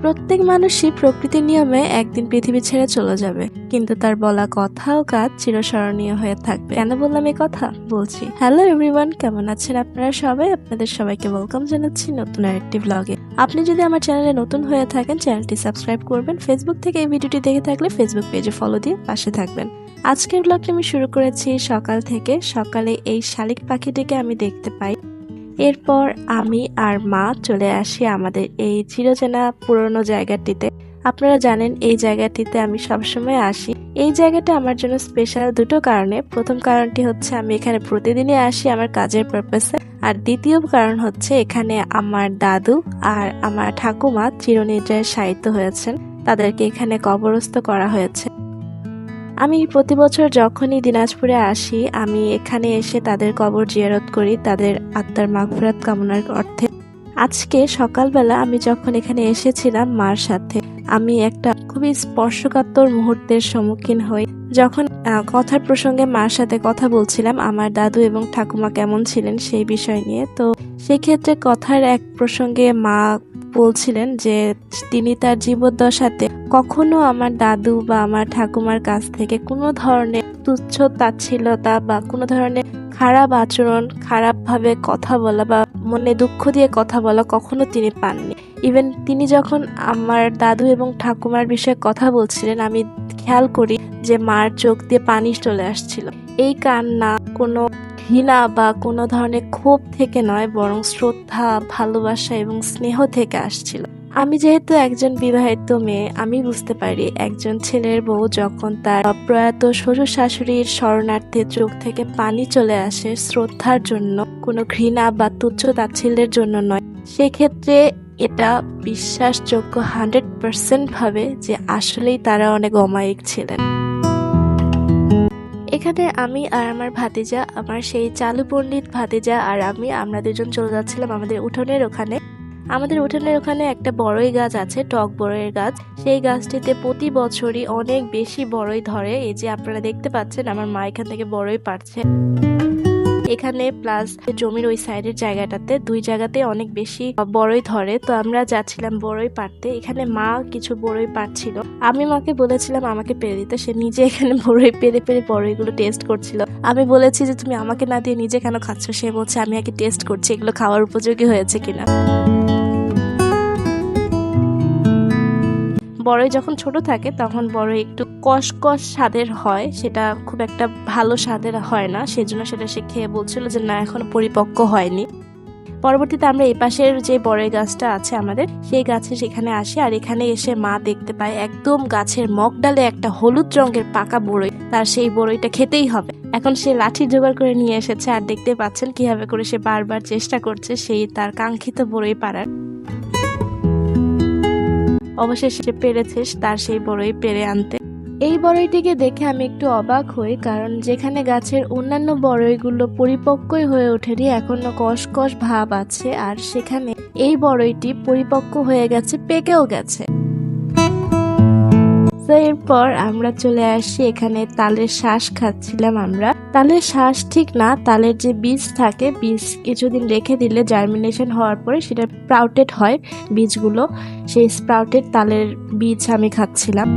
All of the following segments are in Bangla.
প্রত্যেক মানুষই প্রকৃতির নিয়মে একদিন পৃথিবী ছেড়ে চলে যাবে, কিন্তু তার বলা কথা ও কাজ চিরস্মরণীয় হয়ে থাকবে। কেন বললাম এই কথা? বলছি। হ্যালো এভরিওয়ান, কেমন আছেন আপনারা সবাই? আপনাদের সবাইকে ওয়েলকাম জানাচ্ছি নতুন আরেকটি ব্লগে। আপনি যদি আমার চ্যানেলে নতুন হয়ে থাকেন, চ্যানেলটি সাবস্ক্রাইব করবেন। ফেসবুক থেকে এই ভিডিওটি দেখে থাকলে ফেসবুক পেজে ফলো দিয়ে পাশে থাকবেন। আজকের ব্লগটি আমি শুরু করেছি সকাল থেকে। সকালে এই শালিক পাখিটিকে আমি দেখতে পাই। এরপর আমি আর মা চলে আসি আমাদের এই চিরচেনা পুরনো জায়গাটিতে। আপনারা জানেন এই জায়গাটিতে আমি সবসময় আসি। এই জায়গাটা আমার জন্য স্পেশাল দুটো কারণে। প্রথম কারণটি হচ্ছে আমি এখানে প্রতিদিনই আসি আমার কাজের পারপাসে, আর দ্বিতীয় কারণ হচ্ছে এখানে আমার দাদু আর আমার ঠাকুমা চিরনিদ্রায় শায়িত হয়েছেন। তাদেরকে এখানে কবরস্থ করা হয়েছে। আমি প্রতি বছর যখনই দিনাজপুরে আসি, আমি এখানে এসে তাদের কবর জিয়ারত করি, তাদের আত্মার মাগফিরাত কামনার অর্থে। আজকে সকালবেলা আমি যখন এখানে এসেছিলাম মার সাথে, আমি একটা খুবই স্পর্শকাতর মুহূর্তের সম্মুখীন হই। যখন কথার প্রসঙ্গে মার সাথে কথা বলছিলাম আমার দাদু এবং ঠাকুমা কেমন ছিলেন সেই বিষয় নিয়ে, তো সেক্ষেত্রে কথার এক প্রসঙ্গে মা বলছিলেন যে তিনি তার জীবদ্দশাতে কখনো আমার দাদু বা আমার ঠাকুমার কাছ থেকে কোনো ধরনের তুচ্ছ তাচ্ছিল্যতা বা কোনো ধরনের খারাপ আচরণ, খারাপভাবে কথা বলা বা মনে দুঃখ দিয়ে কথা বলা কখনো তিনি পাননি। ইভেন তিনি যখন আমার দাদু এবং ঠাকুমার বিষয়ে কথা বলছিলেন, আমি খেয়াল করি যে মার চোখ দিয়ে পানি চলে আসছিল। এই কান্না কোনো ঘৃণা বা কোনো ধরনের ক্ষোভ থেকে নয়, বরং শ্রদ্ধা, ভালোবাসা এবং স্নেহ থেকে আসছিল। আমি যেহেতু একজন বিবাহিত মেয়ে, আমি বুঝতে পারি একজন ছেলের বউ যখন তার প্রয়াত শ্বশুর শাশুড়ির শরণার্থে চোখ থেকে পানি চলে আসে শ্রদ্ধার জন্য, কোনো ঘৃণা বা তুচ্ছ তাচ্ছিল্যের জন্য নয়, সেক্ষেত্রে এটা বিশ্বাসযোগ্য 100% ভাবে যে আসলেই তারা অনেক অমায়িক ছিলেন। এখানে আমি আর আমার ভাতিজা, আমার সেই চালু পণ্ডিত ভাতিজা আর আমরা দুজন চলে যাচ্ছিলাম আমাদের উঠোনের ওখানে। আমাদের উঠোনের ওখানে একটা বড়ই গাছ আছে, টক বড়ইয়ের গাছ। সেই গাছটিতে প্রতি বছরই অনেক বেশি বড়ই ধরে। এই যে আপনারা দেখতে পাচ্ছেন আমার মা এখান থেকে বড়ই পাড়ছে। এখানে প্লাস জমির ওই সাইডের জায়গাটাতে, দুই জায়গাতে অনেক বেশি বড়ই ধরে। তো আমরা যাচ্ছিলাম বড়ই পাড়তে। এখানে মা কিছু বড়ই পাড়ছিল। আমি মাকে বলেছিলাম আমাকে পেরে দিতে, সে নিজে এখানে বড়ই পেরে পেরে বড়ইগুলো টেস্ট করছিল। আমি বলেছি যে তুমি আমাকে না দিয়ে নিজে কেন খাচ্ছ? সে বলছে আমি আগে টেস্ট করছি এগুলো খাওয়ার উপযোগী হয়েছে কিনা। বড়ই যখন ছোট থাকে তখন বড়ই একটু কষকষ স্বাদের হয়, সেটা খুব একটা ভালো স্বাদের হয় না, সেজন্য সেটা সে খেয়ে বলছিল যে না এখনো পরিপক্ক হয়নি। পরবর্তীতে আমরা এই পাশের যে বড়ই গাছটা আছে আমাদের, সেই গাছে সেখানে আসি, আর এখানে এসে মা দেখতে পায় একদম গাছের মগডালে একটা হলুদ রঙের পাকা বড়ই। তার সেই বড়ইটা খেতেই হবে। এখন সে লাঠি জোগাড় করে নিয়ে এসেছে, আর দেখতে পাচ্ছেন কিভাবে করে সে বারবার চেষ্টা করছে সেই তার কাঙ্ক্ষিত বড়ই পাড়ার। অবশেষে সে পেরেছে তার সেই বড়ই পেরে আনতে। এই বড়ইটিকে দেখে আমি একটু অবাক হই, কারণ যেখানে গাছের অন্যান্য বড়ইগুলো পরিপক্কই হয়ে ওঠেনি, এখনো কষকষ ভাব আছে, আর সেখানে এই বড়ইটি পরিপক্ক হয়ে গেছে, পেকেও গেছে। তো এরপর আমরা চলে আসি এখানে তালের শ্বাস খাচ্ছিলাম আমরা। তালের শ্বাস ঠিক না, তালের যে বীজ থাকে, বীজ কিছুদিন রেখে দিলে জার্মিনেশন হওয়ার পরে সেটা স্প্রাউটেড হয় বীজগুলো। সেই স্প্রাউটেড তালের বীজ আমি খাচ্ছিলাম।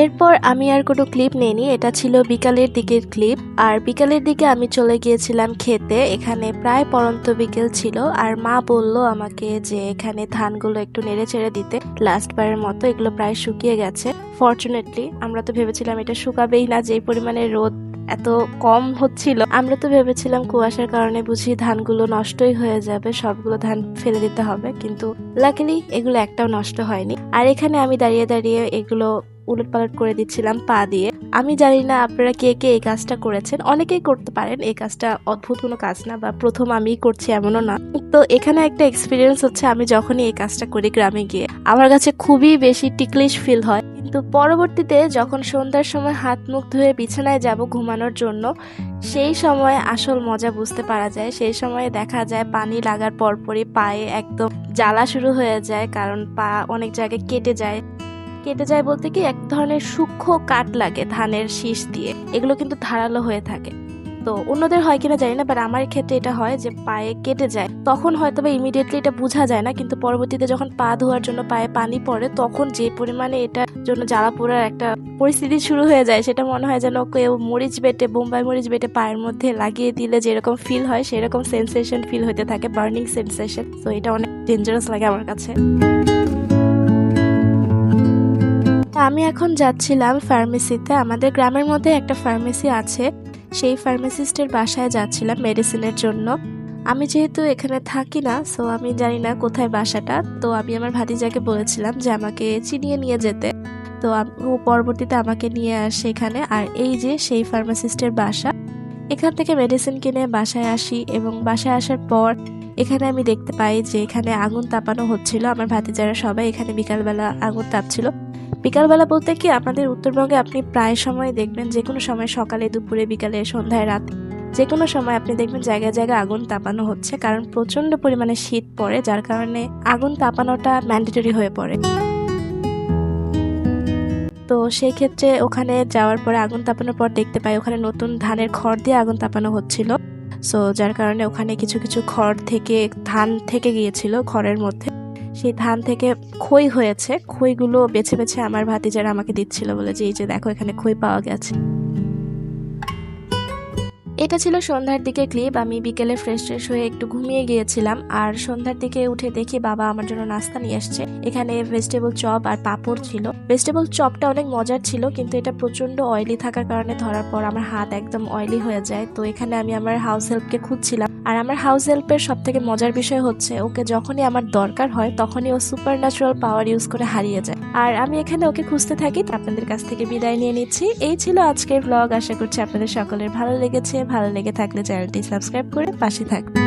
এরপর আমি আর কোনো ক্লিপ নেইনি, এটা ছিল বিকালের দিকের ক্লিপ। আর বিকালের দিকে আমি চলে গিয়েছিলাম খেতে। এখানে প্রায় পড়ন্ত বিকেল ছিল, আর মা বলল আমাকে যে এখানে ধানগুলো একটু নেড়ে চেড়ে দিতে, লাস্ট বারের মতো। এগুলো প্রায় শুকিয়ে গেছে। ফরচুনেটলি আমরা তো ভেবেছিলাম এটা শুকাবেই না, যেই পরিমাণে রোদ এত কম হচ্ছিল। আমরা তো ভেবেছিলাম কুয়াশার কারণে বুঝি ধানগুলো নষ্টই হয়ে যাবে, সবগুলো ধান ফেলে দিতে হবে, কিন্তু লাকিলি এগুলো একটাও নষ্ট হয়নি। আর এখানে আমি দাঁড়িয়ে দাঁড়িয়ে এগুলো উলটপালট করে দিচ্ছিলাম পা দিয়ে। আমি জানি না আপনারা কে কে এই কাজটা করেছেন, অনেকেই করতে পারেন। এই কাজটা অদ্ভুত কোনো কাজ না, বা প্রথম আমিই করছি এমনও না। তো এখানে একটা এক্সপিরিয়েন্স হচ্ছে, আমি যখনই এই কাজটা করি গ্রামে গিয়ে আমার কাছে খুবই বেশি টিকলিশ ফিল হয়, কিন্তু পরবর্তীতে যখন সন্ধ্যার সময় হাত মুখ ধুয়ে বিছানায় যাব ঘুমানোর জন্য, সেই সময় আসল মজা বুঝতে পারা যায়। সেই সময় দেখা যায় পানি লাগার পরপরই পায়ে একদম জ্বালা শুরু হয়ে যায়, কারণ পা অনেক জায়গায় কেটে যায় বলতে কি এক ধরনের সূক্ষ্ম কাট লাগে ধানের শীষ দিয়ে। এগুলো কিন্তু ধারালো হয়ে থাকে। তো অন্যদের হয় কিনা জানি না, বাট আমার ক্ষেত্রে এটা হয় যে পায়ে কেটে যায়, তখন হয়তো বা ইমিডিয়েটলি এটা বোঝা যায় না, কিন্তু পরবর্তীতে যখন পা ধোয়ার জন্য পায়ে পানি পড়ে তখন যে পরিমাণে এটার জন্য জ্বালা পোড়ার একটা পরিস্থিতি শুরু হয়ে যায়, সেটা মনে হয় যেন কেউ মরিচ বেটে, বোম্বাই মরিচ বেটে পায়ের মধ্যে লাগিয়ে দিলে যেরকম ফিল হয় সেরকম সেন্সেশন ফিল হতে থাকে, বার্নিং সেন্সেশন। তো এটা অনেক ডেঞ্জারাস লাগে আমার কাছে। আমি এখন যাচ্ছিলাম ফার্মেসিতে। আমাদের গ্রামের মধ্যে একটা ফার্মেসি আছে, সেই ফার্মাসিস্টের বাসায় যাচ্ছিলাম মেডিসিনের জন্য। আমি যেহেতু এখানে থাকি না, সো আমি জানি না কোথায় বাসাটা। তো আমি আমার ভাতিজাকে বলেছিলাম যে আমাকে চিনিয়ে নিয়ে যেতে। তো ও পরবর্তীতে আমাকে নিয়ে আসে এখানে। আর এই যে সেই ফার্মাসিস্টের বাসা। এখান থেকে মেডিসিন কিনে বাসায় আসি, এবং বাসায় আসার পর এখানে আমি দেখতে পাই যে এখানে আগুন তাপানো হচ্ছিল। আমার ভাতিজারা সবাই এখানে বিকালবেলা আগুন তাপছিল। বিকালবেলা বলতে কি, আমাদের উত্তরবঙ্গে আপনি প্রায় সময় দেখবেন, যে কোনো সময়, সকালে, দুপুরে, বিকালে, সন্ধ্যায়, রাত, যে কোনো সময় আপনি দেখবেন জায়গায় জায়গায় আগুন তাপানো হচ্ছে, কারণ প্রচন্ড পরিমাণে শীত পড়ে, যার কারণে আগুন তাপানোটা ম্যান্ডেটরি হয়ে পড়ে। তো সেই ক্ষেত্রে ওখানে যাওয়ার পরে, আগুন তাপানোর পর দেখতে পাই ওখানে নতুন ধানের খড় দিয়ে আগুন তাপানো হচ্ছিল। সো যার কারণে ওখানে কিছু কিছু খড় থেকে, ধান থেকে গিয়েছিল খড়ের মধ্যে, সেই ধান থেকে খই হয়েছে। খইগুলো বেছে বেছে আমার ভাতিজারা আমাকে দিচ্ছিল, বলে যে এই যে দেখো এখানে খই পাওয়া গেছে। এটা ছিল সন্ধ্যার দিকে ক্লিপ। আমি বিকেলে ফ্রেশ ট্রেশ হয়ে একটু ঘুমিয়ে গিয়েছিলাম, আর সন্ধ্যার দিকে উঠে দেখি বাবা আমার জন্য নাস্তা নিয়ে আসছে। এখানে ভেজিটেবল চপ আর পাঁপড় ছিল। ভেজিটেবল চপটা অনেক মজার ছিল, কিন্তু এটা প্রচন্ড অয়েলি থাকার কারণে ধরার পর আমার হাত একদম অয়েলি হয়ে যায়। তো এখানে আমি আমার হাউস হেল্পকে খুঁজছিলাম, আর আমার হাউস হেল্পের সব থেকে মজার বিষয় হচ্ছে ওকে যখনই আমার দরকার হয় তখনই ও সুপার ন্যাচারাল পাওয়ার ইউজ করে হারিয়ে যায়। আর আমি এখানে ওকে খুঁজতে থাকি। আপনাদের কাছ থেকে বিদায় নিয়ে নিচ্ছি। এই ছিল আজকের ব্লগ। আশা করছি আপনাদের সকলের ভালো লেগেছে। ভালো লেগে থাকলে চ্যানেলটি সাবস্ক্রাইব করে পাশে থাকবেন।